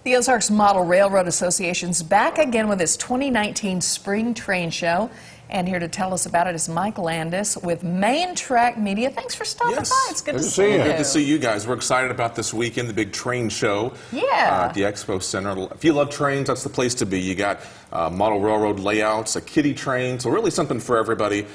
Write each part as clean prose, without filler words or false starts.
The Ozarks Model Railroad Association's back again with its 2019 Spring Train Show. And here to tell us about it is Mike Landis with Main Track Media. Thanks for stopping by. It's good to see you. Good to see you guys. We're excited about this weekend, the big train show at the Expo Center. If you love trains, that's the place to be. You got model railroad layouts, a kiddie train, so really something for everybody.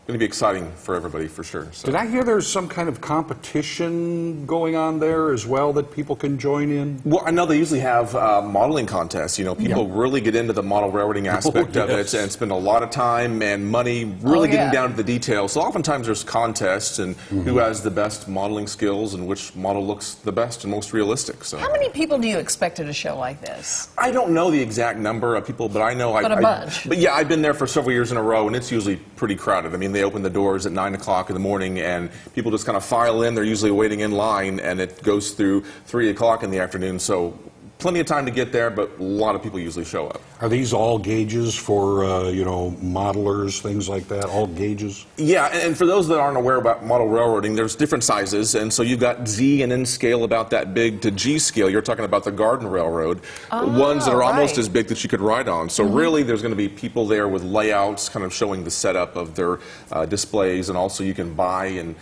Going to be exciting for everybody for sure. So. Did I hear there's some kind of competition going on there as well that people can join in? Well, I know they usually have modeling contests. You know, people really get into the model railroading aspect of it and spend a lot of time and money really getting down to the details. So oftentimes there's contests and who has the best modeling skills and which model looks the best and most realistic. So. How many people do you expect at a show like this? I don't know the exact number of people, but I know a bunch. But yeah, I've been there for several years in a row, and it's usually pretty crowded. I mean, they open the doors at 9 o'clock in the morning, and people just kind of file in. They're usually waiting in line, and it goes through 3 o'clock in the afternoon. So plenty of time to get there, but a lot of people usually show up. Are these all gauges for, you know, modelers, things like that, all gauges? Yeah, and for those that aren't aware about model railroading, there's different sizes, and so you've got Z and N scale about that big to G scale. You're talking about the Garden Railroad, ones that are almost as big that you could ride on. So really there's going to be people there with layouts kind of showing the setup of their displays, and also you can buy and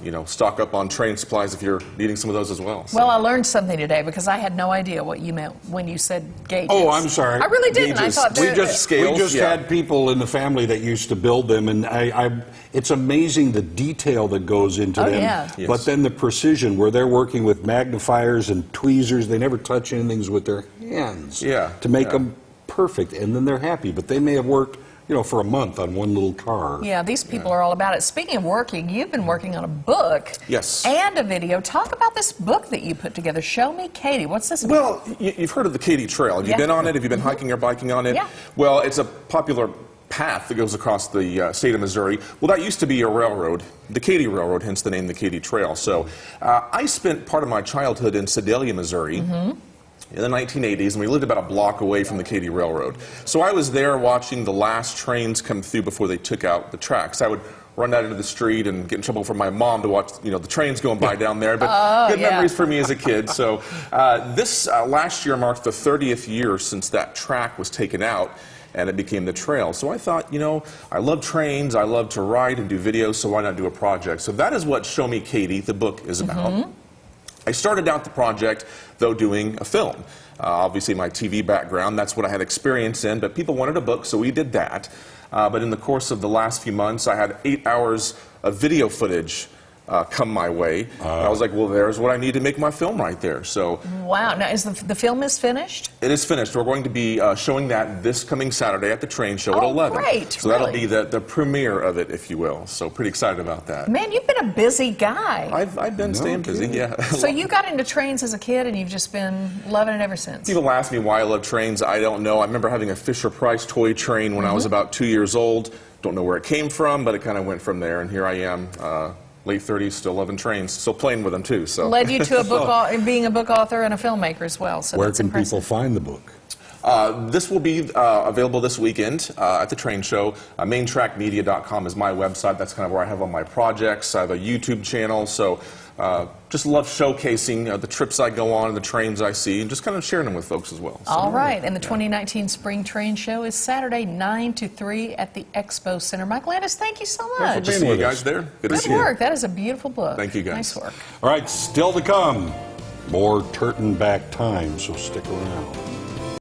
you know, stock up on train supplies if you're needing some of those as well. So. Well, I learned something today because I had no idea what you meant when you said gauges. Oh, I'm sorry. I really didn't. Gauges. I thought we just had people in the family that used to build them, and it's amazing the detail that goes into them. Yeah. Yes. But then the precision, where they're working with magnifiers and tweezers, they never touch anything with their hands to make them perfect, and then they're happy. But they may have worked, you know, for a month on one little car. Yeah, these people are all about it. Speaking of working, you've been working on a book and a video. Talk about this book that you put together. Show me Katie. What's this about? Well, you've heard of the Katy Trail. Have you been on it? Have you been hiking or biking on it? Yeah. Well, it's a popular path that goes across the state of Missouri. Well, that used to be a railroad, the Katy Railroad, hence the name the Katy Trail. So I spent part of my childhood in Sedalia, Missouri. In the 1980s, and we lived about a block away from the Katy Railroad. So I was there watching the last trains come through before they took out the tracks. I would run out into the street and get in trouble from my mom to watch, you know, the trains going by down there. But good memories for me as a kid. So this last year marked the 30th year since that track was taken out, and it became the trail. So I thought, you know, I love trains, I love to ride and do videos, so why not do a project? So that is what Show Me Katy, the book, is about. I started out the project, though, doing a film. Obviously, my TV background, that's what I had experience in, but people wanted a book, so we did that. But in the course of the last few months, I had 8 hours of video footage come my way. I was like, well, there's what I need to make my film right there. So, wow. Now, is the film is finished? It is finished. We're going to be showing that this coming Saturday at the train show at 11. Great. So that'll be the premiere of it, if you will. So pretty excited about that. Man, you've been a busy guy. I've been staying busy, yeah. So you got into trains as a kid, and you've just been loving it ever since. People ask me why I love trains. I don't know. I remember having a Fisher-Price toy train when I was about 2 years old. Don't know where it came from, but it kind of went from there, and here I am. Late 30s, still loving trains, still playing with them too. So led you to a book, being a book author and a filmmaker as well. So where can people find the book? This will be available this weekend at the train show. Maintrackmedia.com is my website. That's kind of where I have all my projects. I have a YouTube channel, so just love showcasing the trips I go on and the trains I see, and just kind of sharing them with folks as well. So, all right, and the 2019 Spring Train Show is Saturday, 9 to 3 at the Expo Center. Mike Landis, thank you so much. Good to see you guys there. Good work. That is a beautiful book. Thank you, guys. Nice work. All right, still to come, more Turton Back time, so stick around.